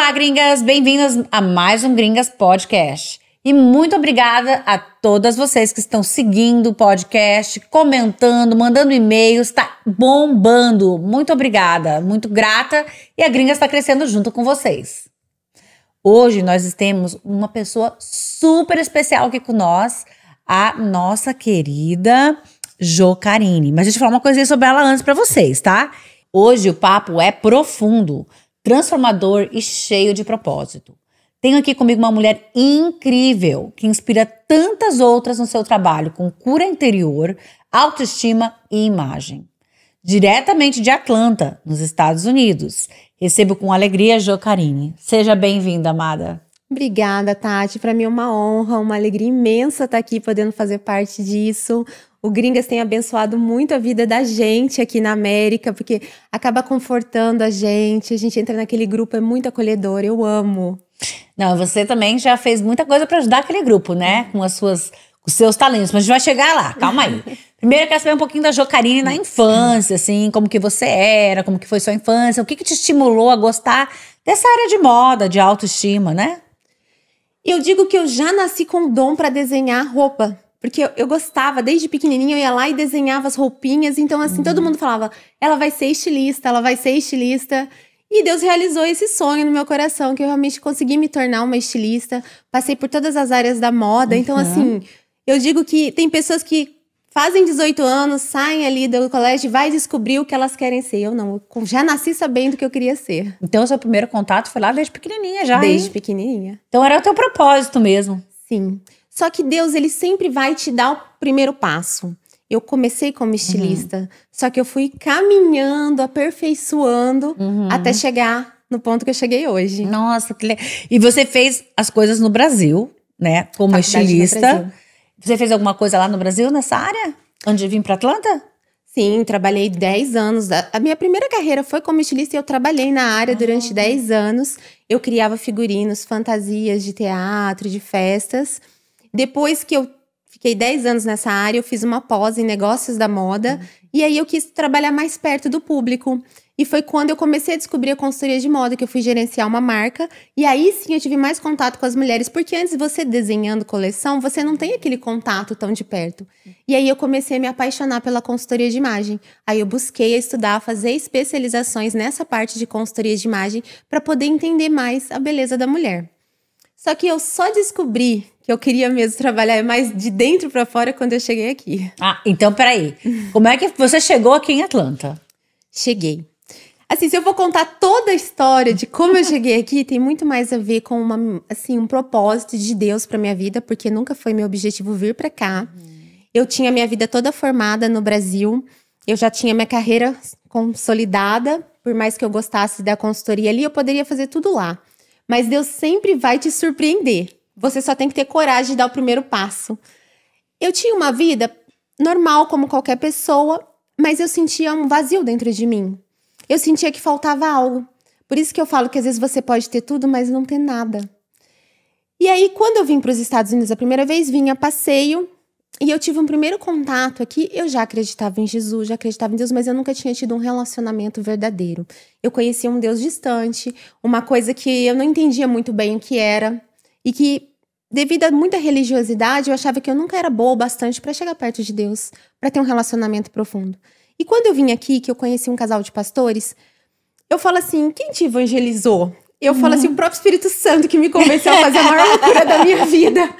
Olá, gringas! Bem-vindas a mais um Gringas Podcast. E muito obrigada a todas vocês que estão seguindo o podcast, comentando, mandando e-mails, tá bombando. Muito obrigada, muito grata. E a Gringas está crescendo junto com vocês. Hoje nós temos uma pessoa super especial aqui com nós, a nossa querida Jo Carini. Mas deixa eu falar uma coisinha sobre ela antes para vocês, tá? Hoje o papo é profundo, transformador e cheio de propósito. Tenho aqui comigo uma mulher incrível que inspira tantas outras no seu trabalho com cura interior, autoestima e imagem. Diretamente de Atlanta, nos Estados Unidos. Recebo com alegria a Jo Carini. Seja bem-vinda, amada. Obrigada, Tati. Para mim é uma honra, uma alegria imensa estar aqui podendo fazer parte disso. O Gringas tem abençoado muito a vida da gente aqui na América, porque acaba confortando a gente entra naquele grupo, é muito acolhedor, eu amo. Não, você também já fez muita coisa para ajudar aquele grupo, né? Com os seus talentos, mas a gente vai chegar lá, calma aí. Primeiro eu quero saber um pouquinho da Jo Carini na infância, assim, como que você era, como que foi sua infância, o que te estimulou a gostar dessa área de moda, de autoestima, né? Eu digo que eu já nasci com dom para desenhar roupa. Porque eu gostava, desde pequenininha eu ia lá e desenhava as roupinhas. Então assim, todo mundo falava, ela vai ser estilista, ela vai ser estilista. E Deus realizou esse sonho no meu coração, que eu realmente consegui me tornar uma estilista. Passei por todas as áreas da moda. Então assim, eu digo que tem pessoas que fazem 18 anos, saem ali do colégio e vai descobrir o que elas querem ser. Eu não, eu já nasci sabendo o que eu queria ser. Então o seu primeiro contato foi lá desde pequenininha já, Desde hein? pequenininha. Então era o teu propósito mesmo. Sim. Só que Deus, ele sempre vai te dar o primeiro passo. Eu comecei como estilista, só que eu fui caminhando, aperfeiçoando, até chegar no ponto que eu cheguei hoje. Nossa, que legal. E você fez as coisas no Brasil, né? Como Faculdade no estilista. Brasil. Você fez alguma coisa lá no Brasil, nessa área? Antes de vir para Atlanta? Sim, trabalhei 10 anos. A minha primeira carreira foi como estilista e eu trabalhei na área durante 10 anos. Eu criava figurinos, fantasias de teatro, de festas. Depois que eu fiquei 10 anos nessa área, eu fiz uma pós em negócios da moda. E aí eu quis trabalhar mais perto do público. E foi quando eu comecei a descobrir a consultoria de moda, que eu fui gerenciar uma marca. E aí sim eu tive mais contato com as mulheres. Porque antes de você desenhando coleção, você não tem aquele contato tão de perto. E aí eu comecei a me apaixonar pela consultoria de imagem. Aí eu busquei estudar, fazer especializações nessa parte de consultoria de imagem para poder entender mais a beleza da mulher. Só que eu só descobri que eu queria mesmo trabalhar mais de dentro para fora quando eu cheguei aqui. Ah, então peraí. Como é que você chegou aqui em Atlanta? Cheguei. Assim, se eu vou contar toda a história de como eu cheguei aqui, tem muito mais a ver com um propósito de Deus para minha vida, porque nunca foi meu objetivo vir para cá. Eu tinha minha vida toda formada no Brasil. Eu já tinha minha carreira consolidada, por mais que eu gostasse da consultoria ali, eu poderia fazer tudo lá. Mas Deus sempre vai te surpreender. Você só tem que ter coragem de dar o primeiro passo. Eu tinha uma vida normal, como qualquer pessoa, mas eu sentia um vazio dentro de mim. Eu sentia que faltava algo. Por isso que eu falo que às vezes você pode ter tudo, mas não ter nada. E aí, quando eu vim para os Estados Unidos a primeira vez, vim a passeio. E eu tive um primeiro contato aqui, eu já acreditava em Jesus, já acreditava em Deus, mas eu nunca tinha tido um relacionamento verdadeiro. Eu conhecia um Deus distante, uma coisa que eu não entendia muito bem o que era. E que, devido a muita religiosidade, eu achava que eu nunca era boa o bastante para chegar perto de Deus, para ter um relacionamento profundo. E quando eu vim aqui, que eu conheci um casal de pastores, eu falo assim, quem te evangelizou? Eu falo assim, o próprio Espírito Santo que me convenceu a fazer a maior loucura da minha vida.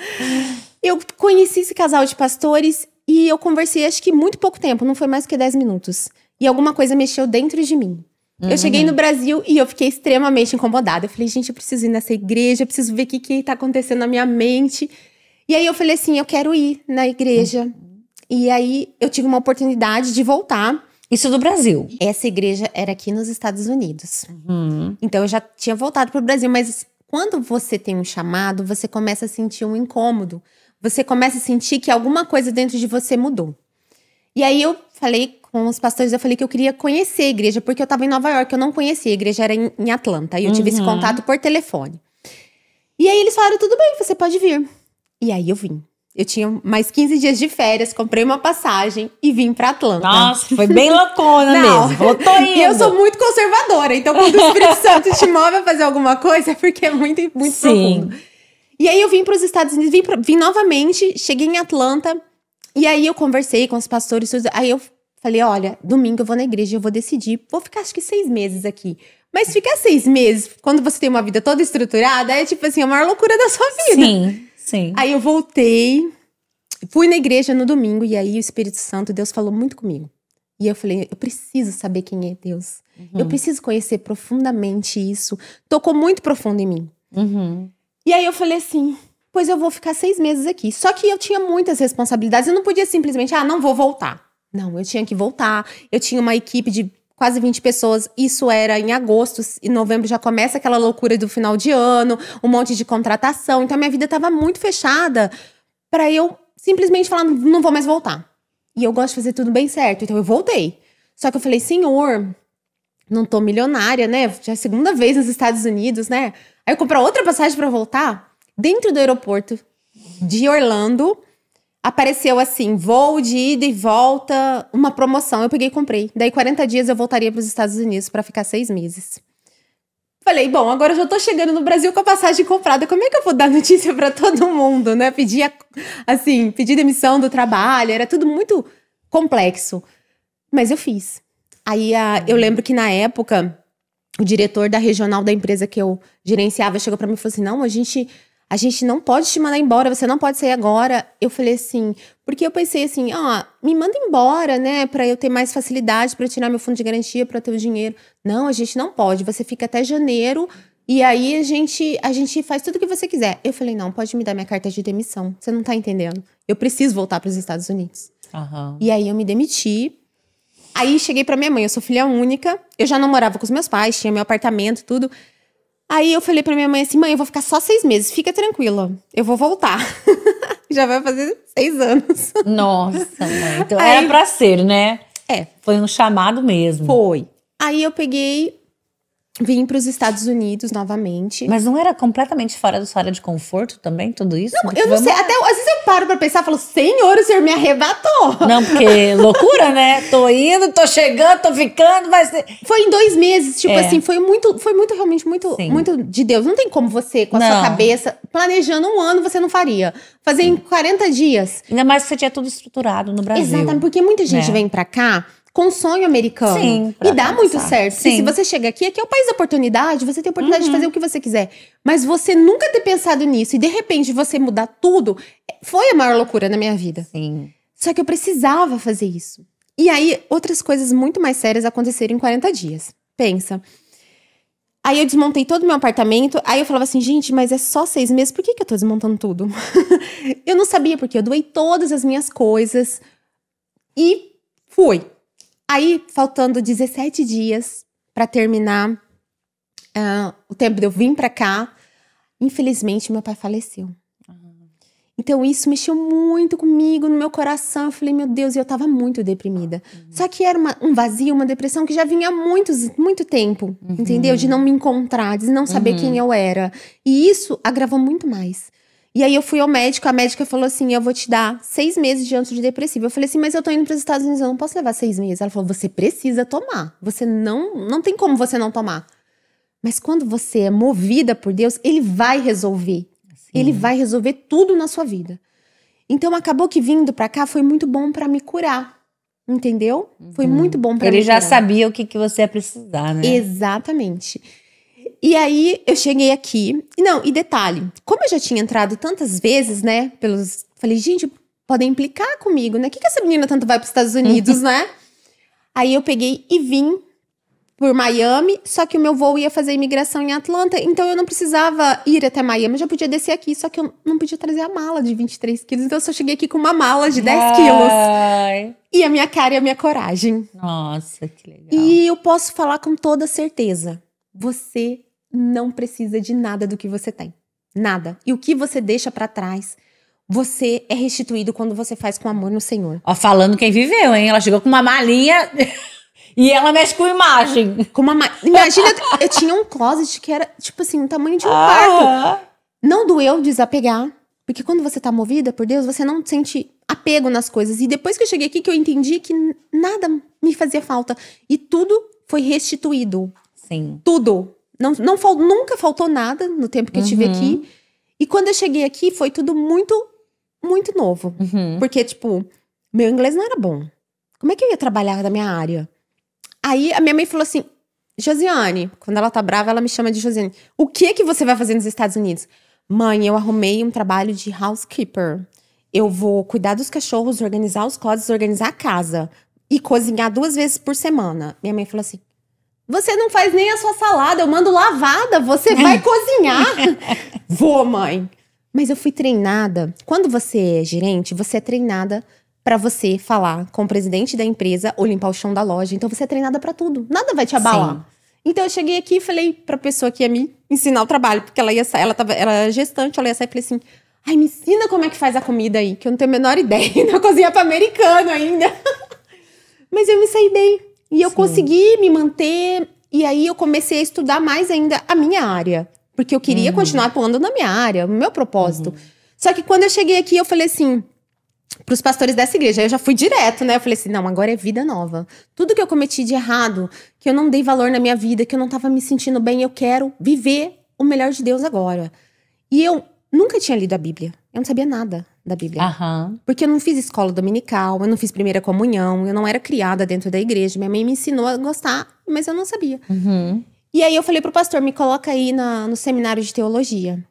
Eu conheci esse casal de pastores e eu conversei acho que muito pouco tempo, não foi mais que 10 minutos. E alguma coisa mexeu dentro de mim. Eu cheguei no Brasil e eu fiquei extremamente incomodada. Eu falei, gente, eu preciso ir nessa igreja, eu preciso ver o que tá acontecendo na minha mente. E aí eu falei assim, eu quero ir na igreja. E aí eu tive uma oportunidade de voltar. Isso do Brasil? Essa igreja era aqui nos Estados Unidos. Então eu já tinha voltado pro Brasil, mas quando você tem um chamado, você começa a sentir um incômodo. Você começa a sentir que alguma coisa dentro de você mudou. E aí eu falei com os pastores, eu falei que eu queria conhecer a igreja, porque eu tava em Nova York, eu não conhecia, a igreja era em Atlanta. E eu tive esse contato por telefone. E aí eles falaram, tudo bem, você pode vir. E aí eu vim. Eu tinha mais 15 dias de férias, comprei uma passagem e vim pra Atlanta. Nossa, foi bem loucona mesmo. Falou, tô indo. E eu sou muito conservadora, então quando o Espírito Santo te move a fazer alguma coisa, é porque é muito, muito profundo. E aí eu vim pros Estados Unidos, vim novamente, cheguei em Atlanta, e aí eu conversei com os pastores, aí eu falei, olha, domingo eu vou na igreja, eu vou decidir, vou ficar acho que 6 meses aqui. Mas ficar 6 meses, quando você tem uma vida toda estruturada, é tipo assim, a maior loucura da sua vida. Sim, sim. Aí eu voltei, fui na igreja no domingo, e aí o Espírito Santo, Deus falou muito comigo. E eu falei, eu preciso saber quem é Deus. Eu preciso conhecer profundamente isso. Tocou muito profundo em mim. E aí eu falei assim, pois eu vou ficar 6 meses aqui. Só que eu tinha muitas responsabilidades, eu não podia simplesmente, não vou voltar. Não, eu tinha que voltar. Eu tinha uma equipe de quase 20 pessoas, isso era em agosto, em novembro já começa aquela loucura do final de ano, um monte de contratação, então a minha vida estava muito fechada para eu simplesmente falar, não vou mais voltar. E eu gosto de fazer tudo bem certo, então eu voltei. Só que eu falei, Senhor, não tô milionária, né? Já é a segunda vez nos Estados Unidos, né? Aí eu comprei outra passagem para voltar, dentro do aeroporto de Orlando, apareceu assim, voo de ida e volta, uma promoção. Eu peguei e comprei. Daí 40 dias eu voltaria para os Estados Unidos para ficar 6 meses. Falei, bom, agora eu já tô chegando no Brasil com a passagem comprada. Como é que eu vou dar notícia para todo mundo, né? Pedir demissão do trabalho. Era tudo muito complexo. Mas eu fiz. Aí eu lembro que na época, o diretor da regional da empresa que eu gerenciava chegou para mim e falou assim, não, a gente não pode te mandar embora, você não pode sair agora. Eu falei assim, porque eu pensei assim, me manda embora, né, pra eu ter mais facilidade, pra eu tirar meu fundo de garantia, pra eu ter o dinheiro. Não, a gente não pode, você fica até janeiro e aí a gente faz tudo o que você quiser. Eu falei, não, pode me dar minha carta de demissão, você não tá entendendo. Eu preciso voltar pros Estados Unidos. E aí eu me demiti. Aí cheguei pra minha mãe, eu sou filha única, eu já não morava com os meus pais, tinha meu apartamento, tudo. Aí eu falei pra minha mãe assim, mãe, eu vou ficar só 6 meses, fica tranquila, eu vou voltar. Já vai fazer 6 anos. Nossa, mãe, então era pra ser, né? Foi um chamado mesmo. Foi. Aí eu vim pros Estados Unidos novamente. Mas não era completamente fora da sua área de conforto também, tudo isso? Não, eu não sei, até às vezes eu paro pra pensar e falo, Senhor, o Senhor me arrebatou. Não, porque loucura, né? Tô indo, tô chegando, tô ficando, vai ser... Foi em 2 meses, tipo assim, foi muito realmente muito de Deus. Não tem como você, com a sua cabeça, planejando 1 ano, você não faria. Fazer em 40 dias. Ainda mais que você tinha tudo estruturado no Brasil. Exatamente, porque muita gente vem pra cá com sonho americano. Sim, e dá muito certo. Sim. Porque se você chega aqui é o país da oportunidade, você tem a oportunidade de fazer o que você quiser. Mas você nunca ter pensado nisso e de repente você mudar tudo, foi a maior loucura na minha vida. Sim. Só que eu precisava fazer isso. E aí, outras coisas muito mais sérias aconteceram em 40 dias. Pensa. Aí eu desmontei todo o meu apartamento. Aí eu falava assim, gente, mas é só 6 meses. Por que eu tô desmontando tudo? Eu não sabia porque eu doei todas as minhas coisas. E fui. Aí, faltando 17 dias pra terminar o tempo de eu vir pra cá, infelizmente, meu pai faleceu. Então, isso mexeu muito comigo, no meu coração. Eu falei, meu Deus, eu tava muito deprimida. Só que era um vazio, uma depressão que já vinha há muito tempo, entendeu? De não me encontrar, de não saber quem eu era. E isso agravou muito mais. E aí eu fui ao médico, a médica falou assim, eu vou te dar 6 meses de antidepressivo. Eu falei assim, mas eu tô indo para os Estados Unidos, eu não posso levar 6 meses. Ela falou, você precisa tomar, você não tem como você não tomar. Mas quando você é movida por Deus, Ele vai resolver. Sim. Ele vai resolver tudo na sua vida. Então acabou que vindo pra cá foi muito bom pra me curar, entendeu? Foi muito bom pra mim. Ele já sabia o que você ia precisar, né? Exatamente. E aí, eu cheguei aqui. Não, e detalhe, como eu já tinha entrado tantas vezes, né? Falei, gente, podem implicar comigo, né? O que essa menina tanto vai para os Estados Unidos, né? Aí eu peguei e vim por Miami, só que o meu voo ia fazer imigração em Atlanta, então eu não precisava ir até Miami, eu já podia descer aqui, só que eu não podia trazer a mala de 23 quilos, então eu só cheguei aqui com uma mala de 10 quilos. E a minha cara e a minha coragem. Nossa, que legal. E eu posso falar com toda certeza, você não precisa de nada do que você tem. Nada. E o que você deixa pra trás, você é restituído quando você faz com amor no Senhor. Ó, falando quem viveu, hein? Ela chegou com uma malinha e ela mexe com imagem. Imagina, eu tinha um closet que era, tipo assim, o tamanho de um quarto. Não doeu desapegar. Porque quando você tá movida por Deus, você não sente apego nas coisas. E depois que eu cheguei aqui, que eu entendi que nada me fazia falta. E tudo foi restituído. Sim. Tudo. Nunca faltou nada no tempo que eu estive aqui. E quando eu cheguei aqui, foi tudo muito, muito novo. Porque, tipo, meu inglês não era bom. Como é que eu ia trabalhar na minha área? Aí a minha mãe falou assim, Josiane, quando ela tá brava, ela me chama de Josiane. O que você vai fazer nos Estados Unidos? Mãe, eu arrumei um trabalho de housekeeper. Eu vou cuidar dos cachorros, organizar os closets, organizar a casa. E cozinhar 2 vezes por semana. Minha mãe falou assim, você não faz nem a sua salada, eu mando lavada, você vai cozinhar. Vou, mãe. Mas eu fui treinada. Quando você é gerente, você é treinada pra você falar com o presidente da empresa ou limpar o chão da loja. Então você é treinada pra tudo. Nada vai te abalar. Sim. Então eu cheguei aqui e falei pra pessoa que ia me ensinar o trabalho, porque ela ia sair, era gestante, ela ia sair e falei assim, ai, me ensina como é que faz a comida aí, que eu não tenho a menor ideia. Não cozinhar pra americano ainda. Mas eu me saí bem. E eu consegui me manter. E aí eu comecei a estudar mais ainda a minha área. Porque eu queria continuar atuando na minha área, no meu propósito. Só que quando eu cheguei aqui, eu falei assim, pros pastores dessa igreja, eu já fui direto, né? Eu falei assim, não, agora é vida nova. Tudo que eu cometi de errado, que eu não dei valor na minha vida, que eu não tava me sentindo bem, eu quero viver o melhor de Deus agora. E eu nunca tinha lido a Bíblia. Eu não sabia nada da Bíblia. Porque eu não fiz escola dominical, eu não fiz primeira comunhão, eu não era criada dentro da igreja. Minha mãe me ensinou a gostar, mas eu não sabia. E aí eu falei pro pastor, me coloca aí no seminário de teologia.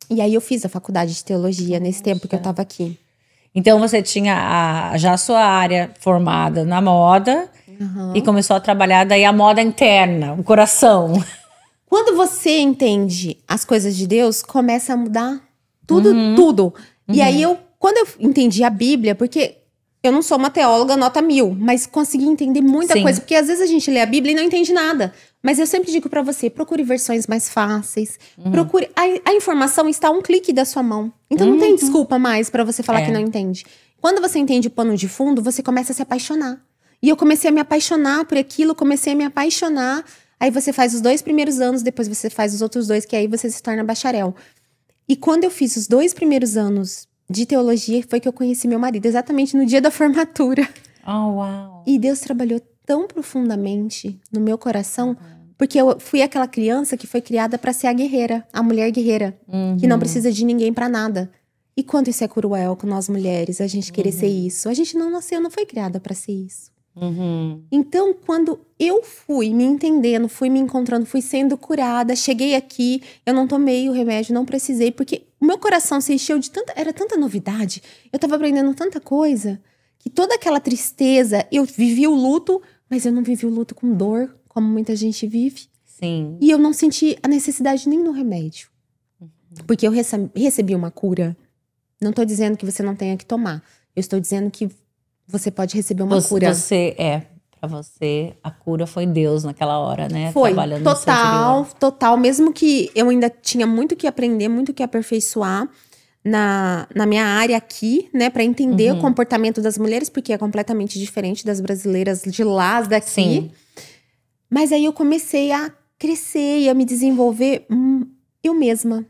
E aí eu fiz a faculdade de teologia nesse tempo que eu tava aqui. Então você tinha já a sua área formada na moda e começou a trabalhar daí a moda interna, o coração. Quando você entende as coisas de Deus, começa a mudar tudo. E aí quando eu entendi a Bíblia, porque eu não sou uma teóloga nota 1000, mas consegui entender muita coisa. Porque às vezes a gente lê a Bíblia e não entende nada. Mas eu sempre digo pra você, procure versões mais fáceis. Procure. A informação está a um clique da sua mão. Então não tem desculpa mais pra você falar que não entende. Quando você entende o pano de fundo, você começa a se apaixonar. E eu comecei a me apaixonar por aquilo, comecei a me apaixonar. Aí você faz os 2 primeiros anos, depois você faz os outros 2, que aí você se torna bacharel. E quando eu fiz os 2 primeiros anos de teologia, foi que eu conheci meu marido, exatamente no dia da formatura. Oh, uau! E Deus trabalhou tão profundamente no meu coração, porque eu fui aquela criança que foi criada pra ser a guerreira, a mulher guerreira, que não precisa de ninguém pra nada. E quanto isso é cruel com nós mulheres, a gente querer ser isso. A gente não nasceu, não foi criada pra ser isso. Então, quando eu fui me entendendo, fui me encontrando, fui sendo curada, cheguei aqui, eu não tomei o remédio, não precisei, porque o meu coração se encheu de era tanta novidade, eu tava aprendendo tanta coisa, que toda aquela tristeza, eu vivi o luto, mas eu não vivi o luto com dor, como muita gente vive. Sim. E eu não senti a necessidade nem do remédio, porque eu recebi uma cura. Não tô dizendo que você não tenha que tomar, eu estou dizendo que você pode receber uma cura. Pra você, a cura foi Deus naquela hora, né? Foi, trabalhando total. Mesmo que eu ainda tinha muito que aprender, muito que aperfeiçoar na minha área aqui, né? Pra entender o comportamento das mulheres, porque é completamente diferente das brasileiras de lá, daqui. Sim. Mas aí eu comecei a crescer e a me desenvolver eu mesma.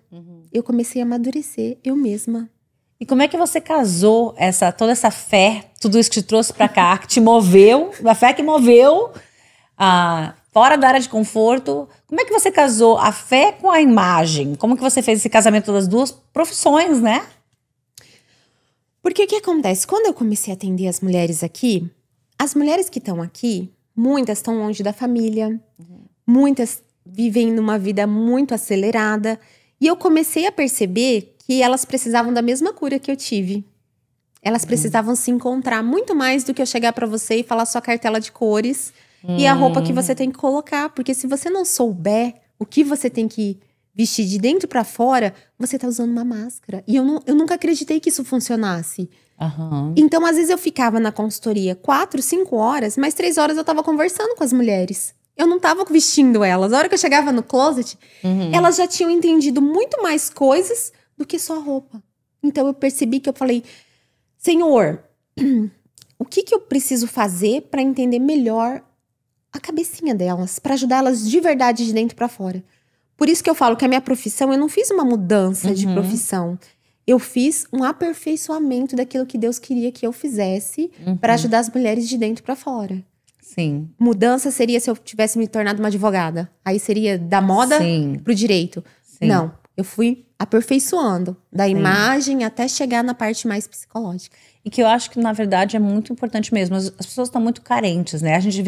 Eu comecei a amadurecer eu mesma. E como é que você casou toda essa fé, tudo isso que te trouxe pra cá, que te moveu, a fé que moveu, fora da área de conforto? Como é que você casou a fé com a imagem? Como que você fez esse casamento das duas profissões, né? Porque o que acontece? Quando eu comecei a atender as mulheres aqui, as mulheres que estão aqui, muitas estão longe da família, muitas vivem numa vida muito acelerada. E eu comecei a perceber que elas precisavam da mesma cura que eu tive. Elas precisavam se encontrar muito mais do que eu chegar pra você e falar sua cartela de cores e a roupa que você tem que colocar. Porque se você não souber o que você tem que vestir de dentro pra fora, você tá usando uma máscara. E eu nunca acreditei que isso funcionasse. Então, às vezes eu ficava na consultoria 4, 5 horas, mas 3 horas eu tava conversando com as mulheres. Eu não tava vestindo elas. A hora que eu chegava no closet, elas já tinham entendido muito mais coisas do que só a roupa. Então eu percebi que eu falei, Senhor, o que eu preciso fazer para entender melhor a cabecinha delas, para ajudar elas de verdade de dentro para fora. Por isso que eu falo que a minha profissão, eu não fiz uma mudança de profissão. eu fiz um aperfeiçoamento daquilo que Deus queria que eu fizesse para ajudar as mulheres de dentro para fora. Sim. Mudança seria se eu tivesse me tornado uma advogada. Aí seria da moda pro direito. Sim. Não, eu fui aperfeiçoando da imagem até chegar na parte mais psicológica. E que eu acho que, na verdade, é muito importante mesmo. As pessoas estão muito carentes, né? A gente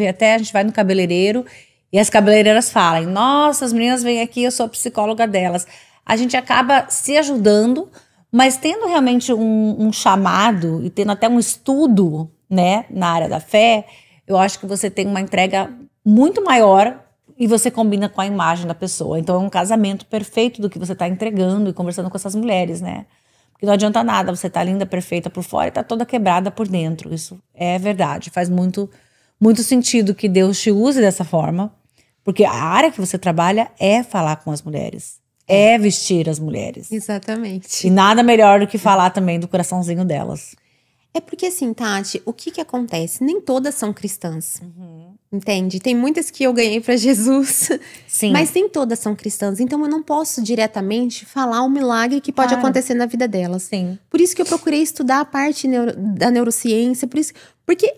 vai no cabeleireiro e as cabeleireiras falam: nossa, as meninas vêm aqui, eu sou a psicóloga delas. A gente acaba se ajudando, mas tendo realmente um chamado e tendo até um estudo, né, na área da fé, eu acho que você tem uma entrega muito maior e você combina com a imagem da pessoa. Então é um casamento perfeito do que você está entregando e conversando com essas mulheres, né? Porque não adianta nada, você tá linda, perfeita por fora e tá toda quebrada por dentro. Isso é verdade, faz muito, muito sentido que Deus te use dessa forma, porque a área que você trabalha é falar com as mulheres, é vestir as mulheres. Exatamente. E nada melhor do que falar também do coraçãozinho delas. É porque assim, Tati, o que acontece? Nem todas são cristãs. Entende? Tem muitas que eu ganhei pra Jesus, Sim. mas nem todas são cristãs. Então eu não posso diretamente falar um milagre que pode acontecer na vida delas. Sim. Por isso que eu procurei estudar a parte da neurociência, porque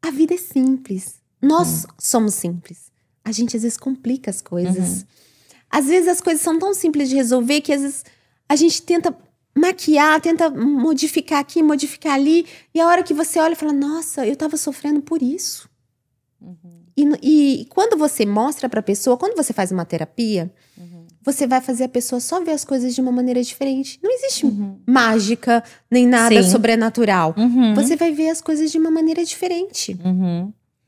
a vida é simples. Nós somos simples. A gente às vezes complica as coisas. Às vezes as coisas são tão simples de resolver que às vezes a gente tenta maquiar, tenta modificar aqui, modificar ali. E a hora que você olha e fala, nossa, eu tava sofrendo por isso. E quando você mostra pra pessoa, quando você faz uma terapia, você vai fazer a pessoa só ver as coisas de uma maneira diferente. Não existe mágica, nem nada sobrenatural. Você vai ver as coisas de uma maneira diferente.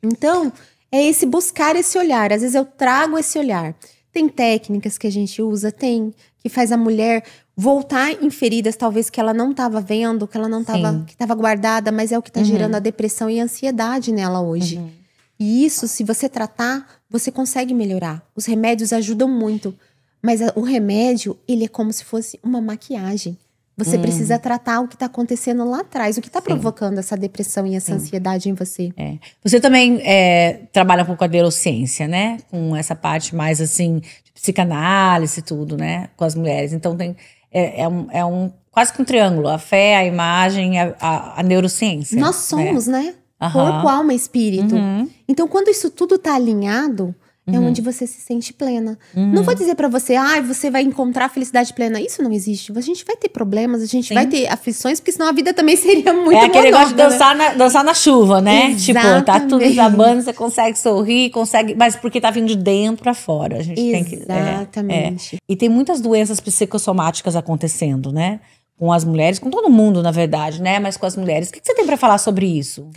Então, é esse buscar esse olhar. Às vezes eu trago esse olhar. Tem técnicas que a gente usa, que faz a mulher voltar em feridas, talvez que ela não estava vendo, que ela não estava, que estava guardada, mas é o que está gerando a depressão e a ansiedade nela hoje. E isso, se você tratar, você consegue melhorar. Os remédios ajudam muito, mas o remédio, ele é como se fosse uma maquiagem. Você precisa tratar o que está acontecendo lá atrás, o que está provocando essa depressão e essa ansiedade em você. Você também trabalha um pouco com a neurociência, né? Com essa parte mais assim, de psicanálise e tudo, né? Com as mulheres. Então é quase que um triângulo: a fé, a imagem, a neurociência. Nós somos, né? Corpo, alma e espírito. Então, quando isso tudo tá alinhado, é onde você se sente plena. Não vou dizer pra você, você vai encontrar a felicidade plena. Isso não existe. A gente vai ter problemas, a gente vai ter aflições, porque senão a vida também seria muito monótona. É aquele negócio de dançar na chuva, né? Exatamente. Tipo, tá tudo desabando, você consegue sorrir, mas porque tá vindo de dentro pra fora. A gente tem que... Exatamente. E tem muitas doenças psicossomáticas acontecendo, né? Com as mulheres, com todo mundo, na verdade, né? Mas com as mulheres. O que você tem pra falar sobre isso?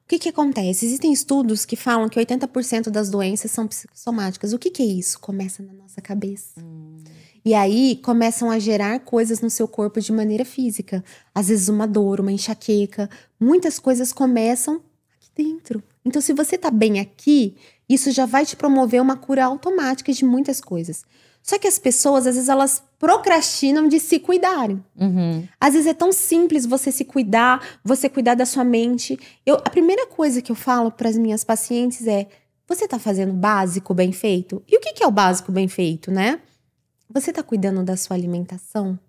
O que acontece? Existem estudos que falam que 80% das doenças são psicossomáticas. O que é isso? Começa na nossa cabeça. E aí, começam a gerar coisas no seu corpo de maneira física. Às vezes uma dor, uma enxaqueca. Muitas coisas começam aqui dentro. Então, se você tá bem aqui, isso já vai te promover uma cura automática de muitas coisas. Só que as pessoas, às vezes, elas procrastinam de se cuidarem. Às vezes é tão simples você se cuidar, você cuidar da sua mente. A primeira coisa que eu falo para as minhas pacientes é: você tá fazendo o básico bem feito? E o que é o básico bem feito, né? Você tá cuidando da sua alimentação?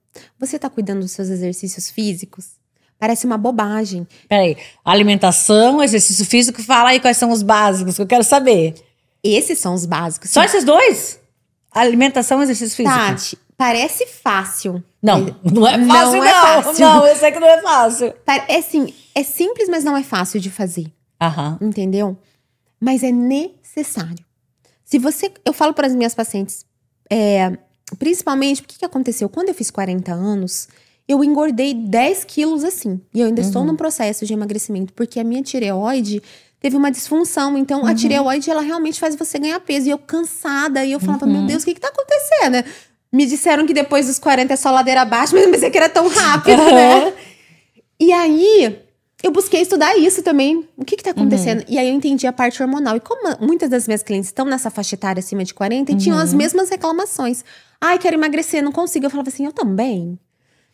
Você tá cuidando dos seus exercícios físicos? Parece uma bobagem. Peraí, alimentação, exercício físico, fala aí quais são os básicos, que eu quero saber. Esses são os básicos. Só esses dois? Alimentação e exercício físico. Tati, parece fácil. Não é fácil, não. É fácil. Não, eu sei que não é fácil. É assim, é simples, mas não é fácil de fazer. Entendeu? Mas é necessário. Eu falo para as minhas pacientes, principalmente, o que aconteceu? Quando eu fiz 40 anos, eu engordei 10 quilos assim. E eu ainda estou num processo de emagrecimento, porque a minha tireoide teve uma disfunção. Então, a tireoide, ela realmente faz você ganhar peso. E eu cansada, e eu falava, meu Deus, o que tá acontecendo? Me disseram que depois dos 40 é só ladeira abaixo, mas eu pensei que era tão rápido, né? E aí, eu busquei estudar isso também. O que tá acontecendo? E aí, eu entendi a parte hormonal. E como muitas das minhas clientes estão nessa faixa etária acima de 40, e tinham as mesmas reclamações. Ai, quero emagrecer, não consigo. Eu falava assim, eu também.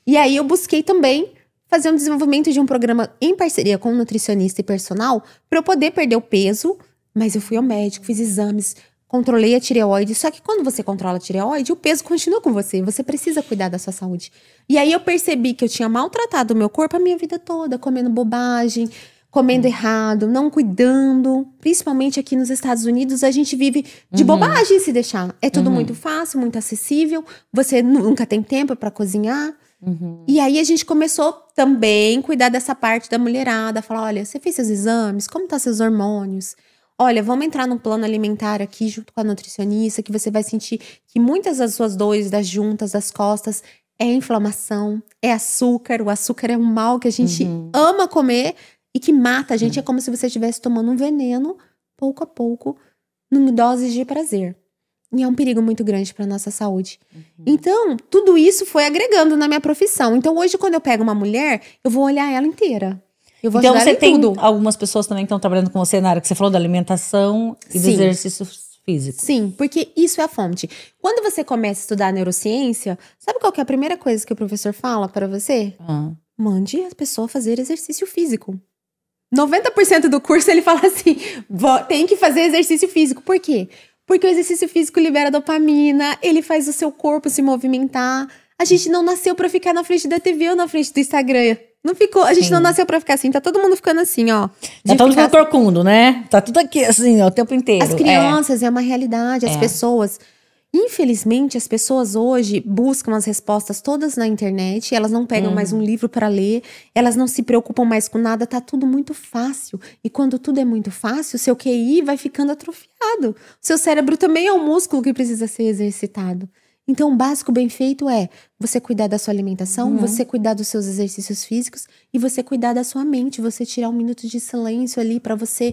E aí, eu busquei também fazer um desenvolvimento de um programa em parceria com um nutricionista e personal para eu poder perder o peso. Mas eu fui ao médico, fiz exames, controlei a tireoide. Só que quando você controla a tireoide, o peso continua com você. Você precisa cuidar da sua saúde. E aí eu percebi que eu tinha maltratado o meu corpo a minha vida toda, comendo bobagem, comendo errado, não cuidando. Principalmente aqui nos Estados Unidos, a gente vive de bobagem se deixar. É tudo muito fácil, muito acessível. Você nunca tem tempo para cozinhar. E aí a gente começou também a cuidar dessa parte da mulherada. Falar, olha, você fez seus exames? Como tá seus hormônios? Olha, vamos entrar no plano alimentar aqui junto com a nutricionista, que você vai sentir que muitas das suas dores das juntas, das costas, é inflamação, é açúcar. O açúcar é um mal que a gente ama comer e que mata a gente. É como se você estivesse tomando um veneno, pouco a pouco, em doses de prazer. E é um perigo muito grande para nossa saúde. Então, tudo isso foi agregando na minha profissão. Então, hoje, quando eu pego uma mulher, eu vou olhar ela inteira. Eu vou então, ajudar você ela em tem tudo. algumas pessoas também que estão trabalhando com você na área que você falou da alimentação e do Sim. exercício físico. Sim, porque isso é a fonte. Quando você começa a estudar neurociência, sabe qual que é a primeira coisa que o professor fala para você? Mande a pessoa fazer exercício físico. 90% do curso ele fala assim, tem que fazer exercício físico. Por quê? Porque o exercício físico libera dopamina, ele faz o seu corpo se movimentar. A gente não nasceu pra ficar na frente da TV ou na frente do Instagram. Não ficou, a gente não nasceu pra ficar assim, tá todo mundo ficando assim, ó. Tá todo mundo corcundo, né? Tá tudo aqui, assim, ó, o tempo inteiro. As crianças, é uma realidade, as pessoas... Infelizmente, as pessoas hoje buscam as respostas todas na internet, elas não pegam mais um livro para ler, elas não se preocupam mais com nada, tá tudo muito fácil. E quando tudo é muito fácil, o seu QI vai ficando atrofiado. O seu cérebro também é um músculo que precisa ser exercitado. Então, o básico bem feito é você cuidar da sua alimentação, você cuidar dos seus exercícios físicos e você cuidar da sua mente, você tirar um minuto de silêncio ali para você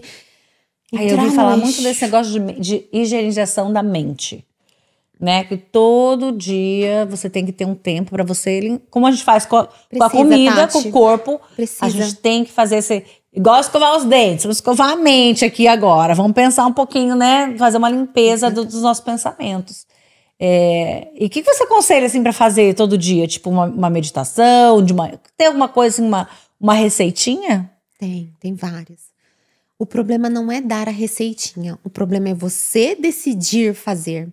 Aí eu ouvi falar muito desse negócio de higienização da mente. Né, que todo dia você tem que ter um tempo pra você, como a gente faz com a comida, Tati, com o corpo, a gente tem que fazer esse, igual escovar os dentes, vamos escovar a mente aqui agora, vamos pensar um pouquinho, né, fazer uma limpeza dos nossos pensamentos. E o que você aconselha assim pra fazer todo dia, tipo uma meditação, tem alguma coisa assim, uma receitinha? Tem várias. O problema não é dar a receitinha, o problema é você decidir fazer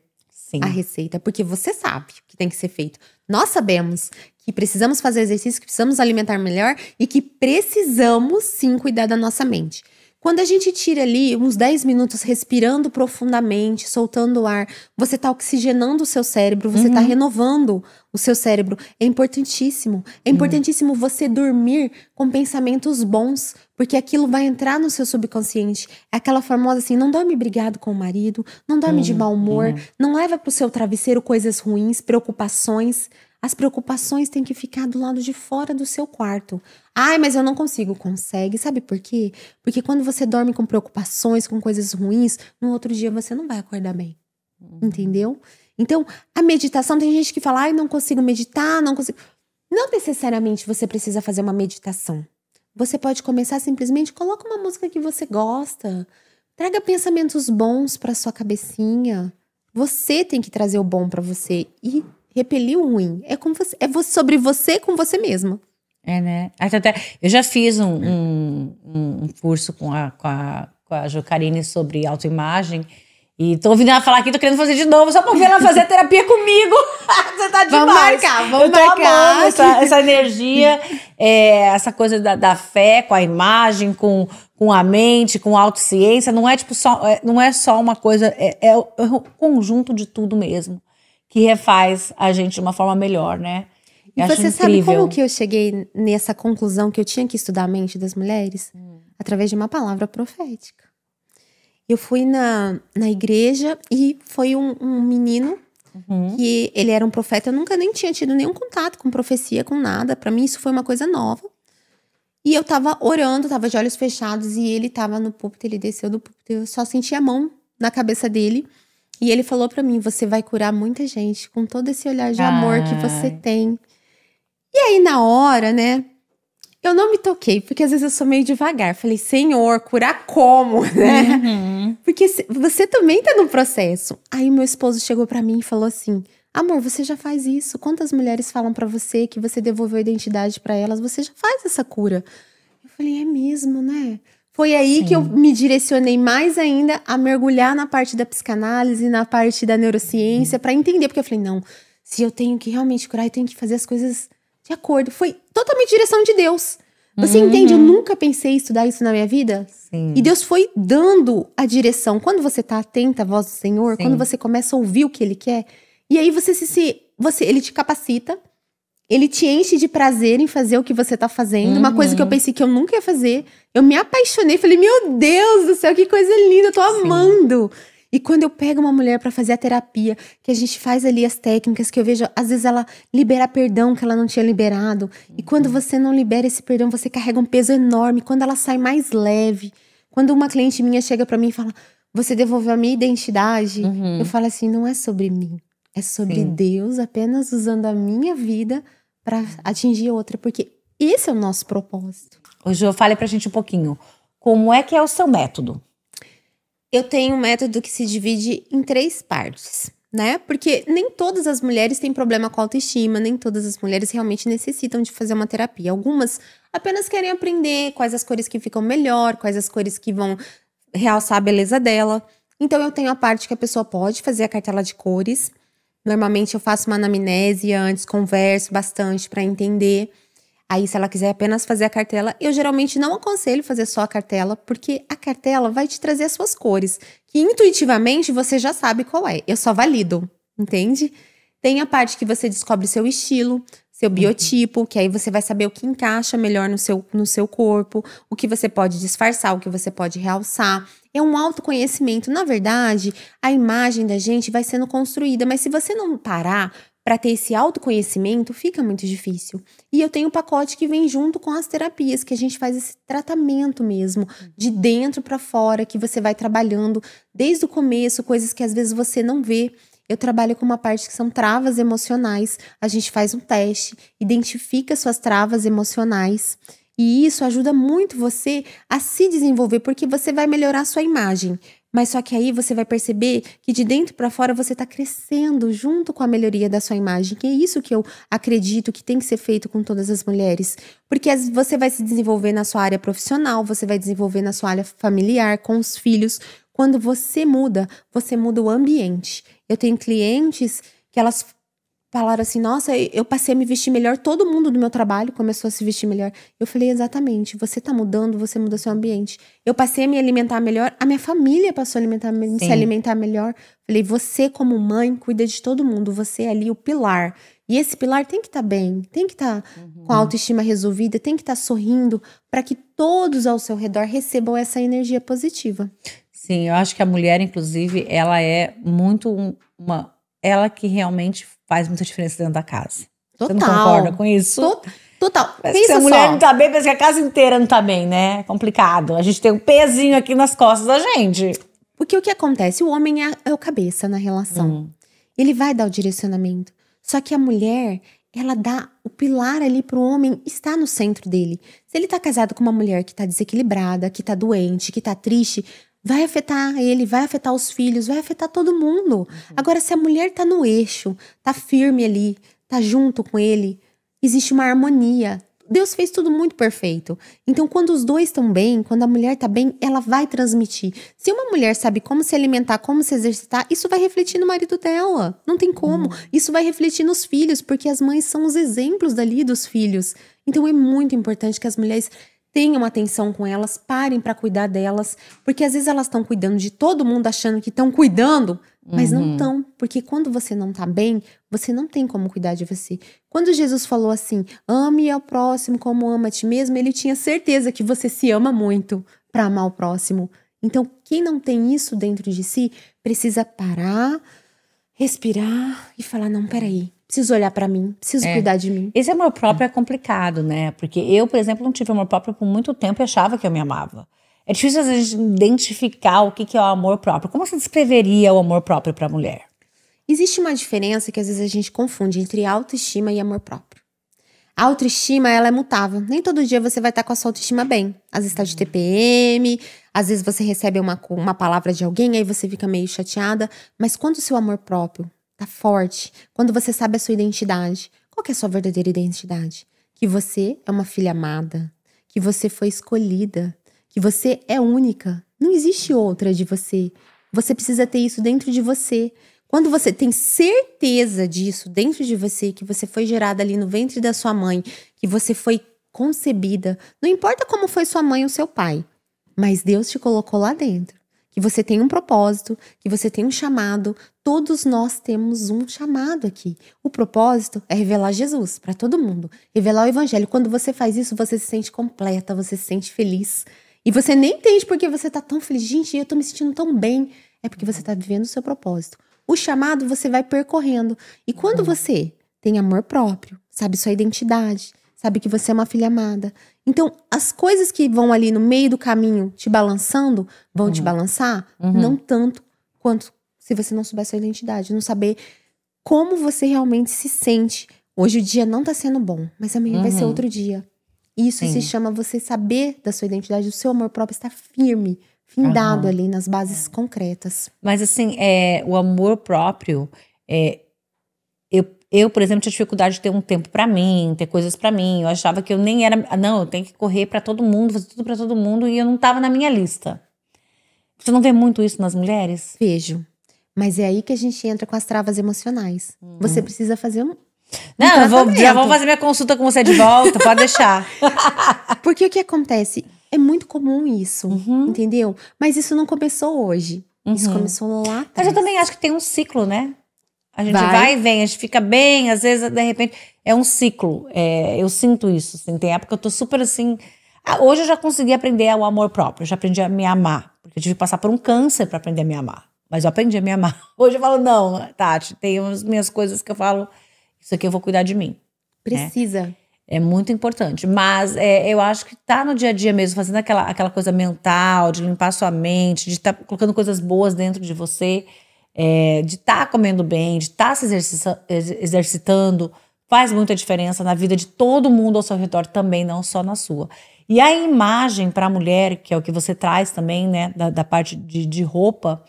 a receita, porque você sabe o que tem que ser feito. Nós sabemos que precisamos fazer exercício, que precisamos alimentar melhor e que precisamos sim cuidar da nossa mente. Quando a gente tira ali uns 10 minutos respirando profundamente, soltando o ar, você tá oxigenando o seu cérebro, você tá renovando o seu cérebro. É importantíssimo. É importantíssimo você dormir com pensamentos bons, porque aquilo vai entrar no seu subconsciente. É aquela famosa assim, não dorme brigado com o marido, não dorme de mau humor, não leva pro seu travesseiro coisas ruins, preocupações. As preocupações têm que ficar do lado de fora do seu quarto. Ai, mas eu não consigo. Consegue. Sabe por quê? Porque quando você dorme com preocupações, com coisas ruins, no outro dia você não vai acordar bem. Entendeu? Então, a meditação, tem gente que fala, ai, não consigo meditar, não consigo. Não necessariamente você precisa fazer uma meditação. Você pode começar simplesmente, coloca uma música que você gosta. Traga pensamentos bons pra sua cabecinha. Você tem que trazer o bom pra você e repelir o ruim. É sobre você com você mesma. Né? Até, eu já fiz um curso com a Jocarine sobre autoimagem. E tô ouvindo ela falar aqui, tô querendo fazer de novo, só pra ver ela fazer terapia comigo. Você tá demais. Vamos marcar. Essa energia, essa coisa da fé com a imagem, com a mente, com a autociência. Não é tipo não é só uma coisa, é um conjunto de tudo mesmo. Que refaz a gente de uma forma melhor, né? E você sabe como que eu cheguei nessa conclusão que eu tinha que estudar a mente das mulheres? Através de uma palavra profética. Eu fui na igreja e foi um menino que ele era um profeta. Eu nunca nem tinha tido nenhum contato com profecia, com nada. Pra mim isso foi uma coisa nova. E eu tava orando, tava de olhos fechados e ele tava no púlpito, ele desceu do púlpito. Eu só senti a mão na cabeça dele. E ele falou pra mim, você vai curar muita gente com todo esse olhar de amor que você tem. E aí, na hora, né, eu não me toquei, porque às vezes eu sou meio devagar. Falei, Senhor, curar como, né? Porque você também tá no processo. Aí meu esposo chegou pra mim e falou assim, amor, você já faz isso. Quantas mulheres falam pra você que você devolveu a identidade pra elas? Você já faz essa cura. Eu falei, é mesmo, né? Foi aí Sim. que eu me direcionei mais ainda a mergulhar na parte da psicanálise, na parte da neurociência, pra entender. Porque eu falei, não, se eu tenho que realmente curar, eu tenho que fazer as coisas de acordo. Foi totalmente direção de Deus. Você entende? Eu nunca pensei em estudar isso na minha vida. Sim. E Deus foi dando a direção. Quando você tá atenta à voz do Senhor, Sim. quando você começa a ouvir o que Ele quer, e aí Ele te capacita, Ele te enche de prazer em fazer o que você tá fazendo. Uma coisa que eu pensei que eu nunca ia fazer. Eu me apaixonei, falei, meu Deus do céu, que coisa linda, eu tô amando. E quando eu pego uma mulher pra fazer a terapia, que a gente faz ali as técnicas, que eu vejo, às vezes ela libera perdão que ela não tinha liberado. E quando você não libera esse perdão, você carrega um peso enorme. Quando ela sai mais leve. Quando uma cliente minha chega pra mim e fala, você devolveu a minha identidade. Eu falo assim, não é sobre mim. É sobre Deus apenas usando a minha vida pra atingir outra. Porque esse é o nosso propósito. Ô, Jo, fale pra gente um pouquinho. Como é que é o seu método? Eu tenho um método que se divide em 3 partes, né? Porque nem todas as mulheres têm problema com autoestima, nem todas as mulheres realmente necessitam de fazer uma terapia. Algumas apenas querem aprender quais as cores que ficam melhor, quais as cores que vão realçar a beleza dela. Então eu tenho a parte que a pessoa pode fazer a cartela de cores. Normalmente eu faço uma anamnese antes, converso bastante para entender. Aí, se ela quiser apenas fazer a cartela, eu geralmente não aconselho fazer só a cartela, porque a cartela vai te trazer as suas cores, que intuitivamente você já sabe qual é. Eu só valido, entende? Tem a parte que você descobre seu estilo, seu biotipo, que aí você vai saber o que encaixa melhor no seu corpo, o que você pode disfarçar, o que você pode realçar. É um autoconhecimento. Na verdade, a imagem da gente vai sendo construída, mas se você não parar para ter esse autoconhecimento, fica muito difícil. E eu tenho um pacote que vem junto com as terapias, que a gente faz esse tratamento mesmo, de dentro para fora, que você vai trabalhando desde o começo, coisas que às vezes você não vê. Eu trabalho com uma parte que são travas emocionais. A gente faz um teste, identifica suas travas emocionais. E isso ajuda muito você a se desenvolver, porque você vai melhorar a sua imagem. Mas só que aí você vai perceber que de dentro para fora você tá crescendo junto com a melhoria da sua imagem. Que é isso que eu acredito que tem que ser feito com todas as mulheres. Porque você vai se desenvolver na sua área profissional, você vai desenvolver na sua área familiar, com os filhos. Quando você muda o ambiente. Eu tenho clientes que elas falaram assim, nossa, eu passei a me vestir melhor, todo mundo do meu trabalho começou a se vestir melhor. Eu falei, exatamente, você tá mudando, você muda seu ambiente. Eu passei a me alimentar melhor, a minha família passou a se alimentar melhor. Falei, você como mãe cuida de todo mundo, você é ali o pilar. E esse pilar tem que estar bem, tem que estar com a autoestima resolvida, tem que estar sorrindo, para que todos ao seu redor recebam essa energia positiva. Sim, eu acho que a mulher, inclusive, ela é muito ela que realmente faz muita diferença dentro da casa. Total. Você não concorda com isso? Total. Parece Pensa que se a mulher só. não tá bem, parece que a casa inteira não tá bem, né? É complicado. A gente tem um pezinho aqui nas costas da gente. Porque o que acontece? O homem é o cabeça na relação. Ele vai dar o direcionamento. Só que a mulher, ela dá o pilar ali pro homem, está no centro dele. Se ele tá casado com uma mulher que tá desequilibrada, que tá doente, que tá triste, vai afetar ele, vai afetar os filhos, vai afetar todo mundo. Agora, se a mulher tá no eixo, tá firme ali, tá junto com ele, existe uma harmonia. Deus fez tudo muito perfeito. Então, quando os dois estão bem, quando a mulher tá bem, ela vai transmitir. Se uma mulher sabe como se alimentar, como se exercitar, isso vai refletir no marido dela. Não tem como. Isso vai refletir nos filhos, porque as mães são os exemplos dali dos filhos. Então, é muito importante que as mulheres tenham atenção com elas, parem para cuidar delas, porque às vezes elas estão cuidando de todo mundo achando que estão cuidando, mas não estão, porque quando você não tá bem, você não tem como cuidar de você. Quando Jesus falou assim, ame ao próximo como ama a ti mesmo, ele tinha certeza que você se ama muito para amar o próximo. Então, quem não tem isso dentro de si, precisa parar, respirar e falar, não, peraí, preciso olhar pra mim, preciso cuidar de mim. Esse amor próprio é complicado, né? Porque eu, por exemplo, não tive amor próprio por muito tempo e achava que eu me amava. É difícil às vezes identificar o que é o amor próprio. Como você descreveria o amor próprio pra mulher? Existe uma diferença que às vezes a gente confunde entre autoestima e amor próprio. A autoestima, ela é mutável. Nem todo dia você vai estar com a sua autoestima bem. Às vezes tá de TPM, às vezes você recebe uma palavra de alguém, aí você fica meio chateada. Mas quando o seu amor próprio tá forte, quando você sabe a sua identidade, qual que é a sua verdadeira identidade? Que você é uma filha amada, que você foi escolhida, que você é única. Não existe outra de você. Você precisa ter isso dentro de você. Quando você tem certeza disso dentro de você, que você foi gerada ali no ventre da sua mãe, que você foi concebida, não importa como foi sua mãe ou seu pai, mas Deus te colocou lá dentro. Que você tem um propósito, que você tem um chamado. Todos nós temos um chamado aqui. O propósito é revelar Jesus para todo mundo. Revelar o evangelho. Quando você faz isso, você se sente completa, você se sente feliz. E você nem entende porque você tá tão feliz. Gente, eu tô me sentindo tão bem. É porque você tá vivendo o seu propósito. O chamado você vai percorrendo. E quando você tem amor próprio, sabe sua identidade, sabe que você é uma filha amada. Então, as coisas que vão ali no meio do caminho te balançando, vão te balançar, não tanto quanto se você não souber sua identidade. Não saber como você realmente se sente. Hoje o dia não tá sendo bom, mas amanhã vai ser outro dia. Isso se chama você saber da sua identidade, o seu amor próprio está firme, findado ali nas bases concretas. Mas assim, o amor próprio, eu, por exemplo, tinha dificuldade de ter um tempo pra mim, ter coisas pra mim. Eu achava que eu nem era... Não, eu tenho que correr pra todo mundo, fazer tudo pra todo mundo, e eu não tava na minha lista. Você não vê muito isso nas mulheres? Vejo. Mas é aí que a gente entra com as travas emocionais. Você precisa fazer um Não, já vou fazer minha consulta com você de volta, pode deixar. Porque o que acontece? É muito comum isso, entendeu? Mas isso não começou hoje. Isso começou lá atrás. Mas eu também acho que tem um ciclo, né? A gente vai e vem, a gente fica bem, às vezes, de repente, é um ciclo. Eu sinto isso, assim, tem época que eu tô super assim... Hoje eu já consegui aprender o amor próprio, eu já aprendi a me amar. Porque eu tive que passar por um câncer pra aprender a me amar. Mas eu aprendi a me amar. Hoje eu falo, não, Tati, tem as minhas coisas que eu falo, isso aqui eu vou cuidar de mim. Precisa. É muito importante. Mas eu acho que tá no dia a dia mesmo, fazendo aquela coisa mental, de limpar sua mente, de estar colocando coisas boas dentro de você, de estar comendo bem, de estar se exercitando, faz muita diferença na vida de todo mundo ao seu redor também, não só na sua. E a imagem para a mulher, que é o que você traz também, né, da parte de roupa,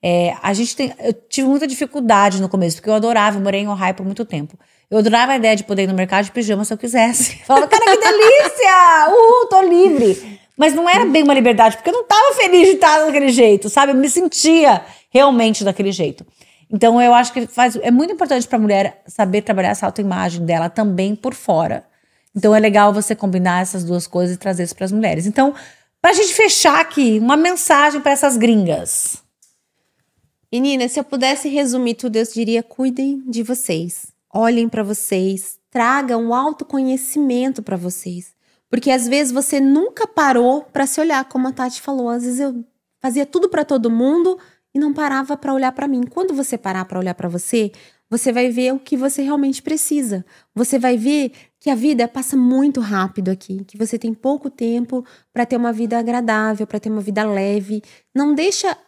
eu tive muita dificuldade no começo, porque eu morei em Ohio por muito tempo. Eu adorava a ideia de poder ir no mercado de pijama se eu quisesse. Falava, cara, que delícia! Tô livre! Mas não era bem uma liberdade, porque eu não tava feliz de estar daquele jeito, sabe? Eu me sentia realmente daquele jeito. Então eu acho que é muito importante pra mulher saber trabalhar essa autoimagem dela também por fora. Então é legal você combinar essas duas coisas e trazer isso pras mulheres. Então, pra gente fechar aqui, uma mensagem pra essas gringas. Meninas, se eu pudesse resumir tudo, eu diria: cuidem de vocês. Olhem pra vocês, tragam um autoconhecimento pra vocês. Porque às vezes você nunca parou pra se olhar, como a Tati falou. Às vezes eu fazia tudo pra todo mundo e não parava pra olhar pra mim. Quando você parar pra olhar pra você, você vai ver o que você realmente precisa. Você vai ver que a vida passa muito rápido aqui, que você tem pouco tempo pra ter uma vida agradável, pra ter uma vida leve. Não deixa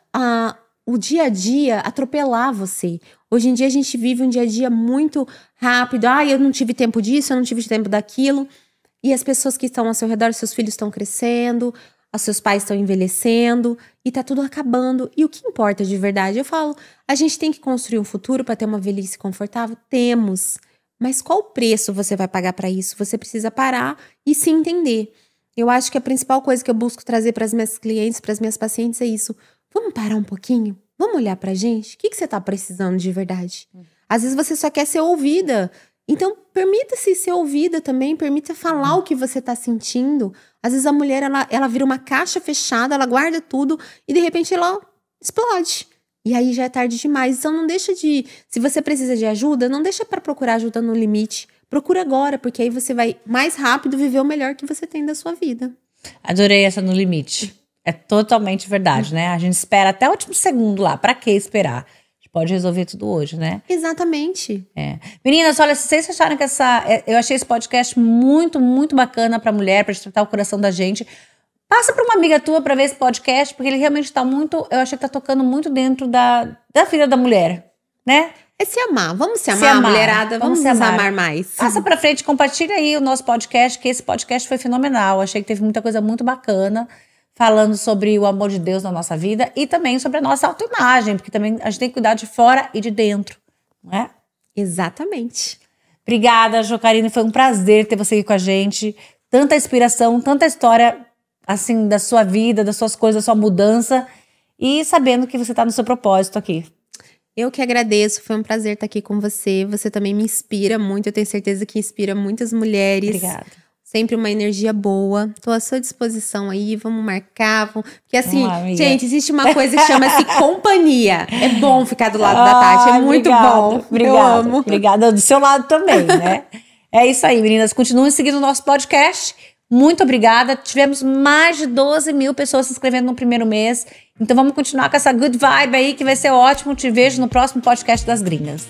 o dia a dia atropelar você. Hoje em dia a gente vive um dia a dia muito rápido. Eu não tive tempo disso, eu não tive tempo daquilo. E as pessoas que estão ao seu redor, seus filhos estão crescendo, os seus pais estão envelhecendo e tá tudo acabando. E o que importa de verdade? Eu falo, a gente tem que construir um futuro para ter uma velhice confortável? Temos. Mas qual preço você vai pagar para isso? Você precisa parar e se entender. Eu acho que a principal coisa que eu busco trazer para as minhas clientes, para as minhas pacientes é isso. Vamos parar um pouquinho? Vamos olhar pra gente? O que você tá precisando de verdade? Às vezes você só quer ser ouvida. Então, permita-se ser ouvida também. Permita falar o que você tá sentindo. Às vezes a mulher, ela vira uma caixa fechada, ela guarda tudo e de repente ela explode. E aí já é tarde demais. Então não deixa de... Se você precisa de ajuda, não deixa pra procurar ajuda no limite. Procura agora, porque aí você vai mais rápido viver o melhor que você tem da sua vida. Adorei essa no limite. É totalmente verdade, né? A gente espera até o último segundo lá. Pra que esperar? A gente pode resolver tudo hoje, né? Exatamente. Meninas, olha, se vocês acharam que eu achei esse podcast muito, muito bacana pra mulher, pra tratar o coração da gente, passa pra uma amiga tua pra ver esse podcast, porque ele realmente tá muito... Eu achei que tá tocando muito dentro da vida da mulher, né? É se amar. Vamos se amar, mulherada. Vamos nos amar mais. Passa pra frente, compartilha aí o nosso podcast, que esse podcast foi fenomenal. Achei que teve muita coisa muito bacana, falando sobre o amor de Deus na nossa vida e também sobre a nossa autoimagem, porque também a gente tem que cuidar de fora e de dentro, não é? Exatamente. Obrigada, Jocarine, foi um prazer ter você aqui com a gente. Tanta inspiração, tanta história, assim, da sua vida, das suas coisas, da sua mudança e sabendo que você tá no seu propósito aqui. Eu que agradeço, foi um prazer estar aqui com você. Você também me inspira muito, eu tenho certeza que inspira muitas mulheres. Obrigada. Sempre uma energia boa. Tô à sua disposição aí, vamos marcar. Porque assim, amiga. gente, existe uma coisa que chama-se companhia. É bom ficar do lado da Tati, é muito bom. Obrigada, eu amo. Obrigada do seu lado também, né? É isso aí, meninas. Continuem seguindo o nosso podcast. Muito obrigada. Tivemos mais de 12 mil pessoas se inscrevendo no primeiro mês. Então vamos continuar com essa good vibe aí, que vai ser ótimo. Te vejo no próximo podcast das Gringas.